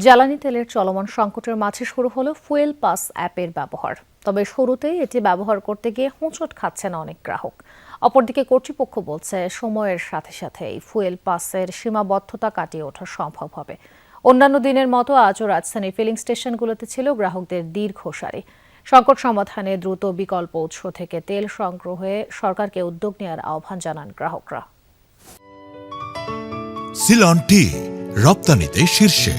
জ্বালানি তেলের চলমান সংকটের মাঝে শুরু হলো ফুয়েল পাস অ্যাপের ব্যবহার। তবে শুরুতেই এটি ব্যবহার করতে গিয়ে হোঁচট খাচ্ছেন অনেক গ্রাহক। অপরদিকে কর্তৃপক্ষ বলছে সময়ের সাথে সাথে এই ফুয়েল পাসের সীমাবদ্ধতা কাটিয়ে ওঠা সম্ভব হবে। অন্যান্য দিনের মতো আজও রাজধানীর ফিলিং স্টেশনগুলোতে ছিল গ্রাহকদের দীর্ঘ সারি। সংকট সমাধানে দ্রুত বিকল্প উৎস থেকে তেল সংগ্রহে সরকারকে উদ্যোগ নেওয়ার আহ্বান জানান গ্রাহকরা। সিলন টি রপ্তানিতে শীর্ষে।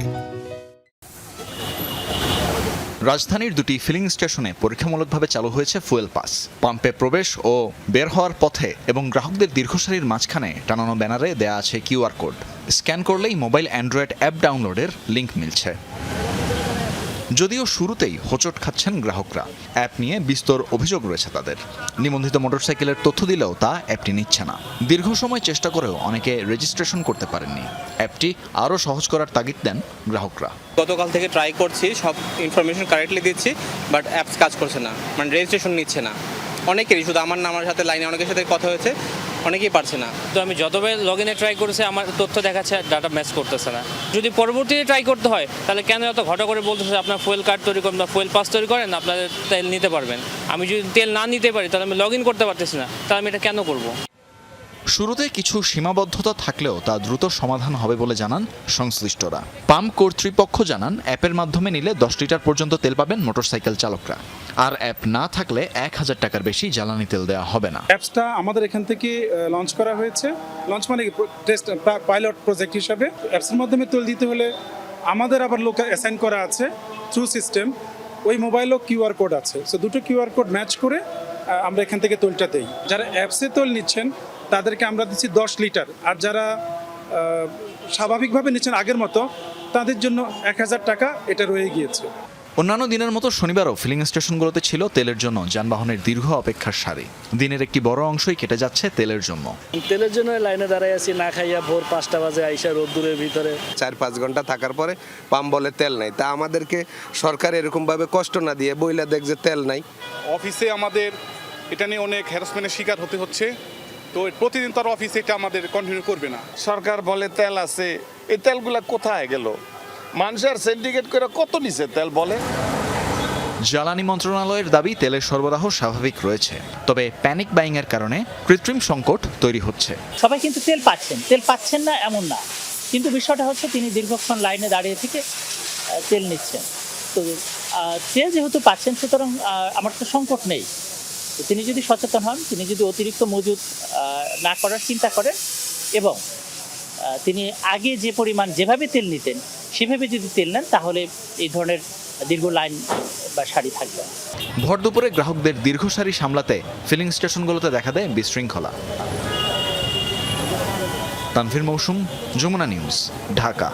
রাজধানীর দুটি ফিলিং স্টেশনে পরীক্ষামূলকভাবে চালু হয়েছে ফুয়েল পাস। পাম্পে প্রবেশ ও বের হওয়ার পথে এবং গ্রাহকদের দীর্ঘ সারির মাঝখানে টানানো ব্যানারে দেয়া আছে কিউআর কোড। স্ক্যান করলেই মোবাইল অ্যান্ড্রয়েড অ্যাপ ডাউনলোডের লিঙ্ক মিলছে। যদিও শুরুতেই হোঁচট খাচ্ছেন গ্রাহকরা। অ্যাপ নিয়ে বিস্তর অভিযোগ রয়েছে তাদের। নিবন্ধিত মোটরসাইকেলের তথ্য দিলেও তা অ্যাপটি নিচ্ছে না। দীর্ঘ সময় চেষ্টা করেও অনেকে রেজিস্ট্রেশন করতে পারেননি। অ্যাপটি আরও সহজ করার তাগিদ দেন গ্রাহকরা। গতকাল থেকে ট্রাই করছি, সব ইনফরমেশন কারেক্টলি দিচ্ছি, বাট অ্যাপস কাজ করছে না, মানে রেজিস্ট্রেশন নিচ্ছে না। অনেকেরই, শুধু আমার না, আমার সাথে লাইনে অনেকের সাথে কথা হয়েছে, অনেকেই পারছে না। তো আমি যতবার লগ ইনে ট্রাই করেছি আমার তথ্য দেখাচ্ছে, ডাটা ম্যাচ করতেছে না। যদি পরবর্তীতে ট্রাই করতে হয় তাহলে কেন এত ঘটা করে বলতেছে আপনার ফুয়েল কার্ড তৈরি করেন বা ফুয়েল পাস তৈরি করেন, আপনাদের তেল নিতে পারবেন। আমি যদি তেল না নিতে পারি তাহলে আমি লগ ইন করতে পারতেছি না, তাহলে আমি এটা কেন করবো? শুরুতে কিছু সীমাবদ্ধতা থাকলেও তা দ্রুত সমাধান হবে বলে জানান সংশ্লিষ্টরা। পাম্প কর্তৃপক্ষ জানান অ্যাপের মাধ্যমে নিলে 10 লিটার পর্যন্ত তেল পাবেন মোটরসাইকেল চালকরা। আর অ্যাপ না থাকলে 1000 টাকার বেশি জ্বালানি তেল দেওয়া হবে না। অ্যাপসটা আমাদের এখান থেকে লঞ্চ করা হয়েছে। লঞ্চ মানে টেস্ট পাইলট প্রজেক্ট হিসাবে। অ্যাপসের মাধ্যমে তেল দিতে হলে আমাদের আবার লোক অ্যাসাইন করা আছে থ্রু সিস্টেম। ওই মোবাইলও কিউআর কোড আছে। সো দুটো কিউআর কোড ম্যাচ করে আমরা এখান থেকে তেলটা দেই। যারা অ্যাপসে তেল নিচ্ছেন তাদেরকে আমরা দিচ্ছি 10 লিটার, আর যারা স্বাভাবিকভাবে নিচ্ছেন আগের মতো তাদের জন্য 1000 টাকা এটা রয়ে গিয়েছে। অন্যান্য দিনের মতো শনিবারও ফিলিং স্টেশনগুলোতে ছিল তেলের জন্য যানবাহনের দীর্ঘ অপেক্ষার সারি। দিনের একটি বড় অংশই কেটে যাচ্ছে তেলের জন্য। তেলের জন্য লাইনে দাঁড়াই আছি, না খাইয়া ভোর 5টা বাজে আইসা রোদ্দুরের ভিতরে 4-5 ঘন্টা থাকার পরে পাম্প বলে তেল নাই। তা আমাদেরকে সরকার এরকমভাবে কষ্ট না দিয়ে বইলা দেখ যে তেল নাই। অফিসে আমাদের এটা নিয়ে অনেক হ্যারাসমেন্টের শিকার হতে হচ্ছে। তো প্রতিদিন তার অফিসে এটা আমাদের কন্টিনিউ করবে না। সরকার বলে তেল আছে, এই তেলগুলা কোথায় গেল? মানুষের সিন্ডিকেট করে কত নিছে তেল বলে। জ্বালানি মন্ত্রণালয়ের দাবি তেলের সরবরাহ স্বাভাবিক রয়েছে, তবে প্যানিক বাইং এর কারণে কৃত্রিম সংকট তৈরি হচ্ছে। সবাই কিন্তু তেল পাচ্ছেন না এমন না, কিন্তু বিষয়টা হচ্ছে তিনি দীর্ঘক্ষণ লাইনে দাঁড়িয়ে থেকে তেল নিচ্ছেন। তো তেল যেহেতু পাচ্ছেন, সুতরাং আমার তো সংকট নেই। তিনি যদি সচেতন হন, তিনি যদি অতিরিক্ত মজুত না করার চিন্তা করেন এবং তিনি আগে যে পরিমাণ যেভাবে তেল নিতেন সেভাবে যদি তেল নেন, তাহলে এই ধরনের দীর্ঘ লাইন বা সারি থাকবে। ভর দুপুরে গ্রাহকদের দীর্ঘ সারি সামলাতে ফিলিং স্টেশনগুলোতে দেখা দেয় বিশৃঙ্খলা। তানভীর মৌসুম, যমুনা নিউজ, ঢাকা।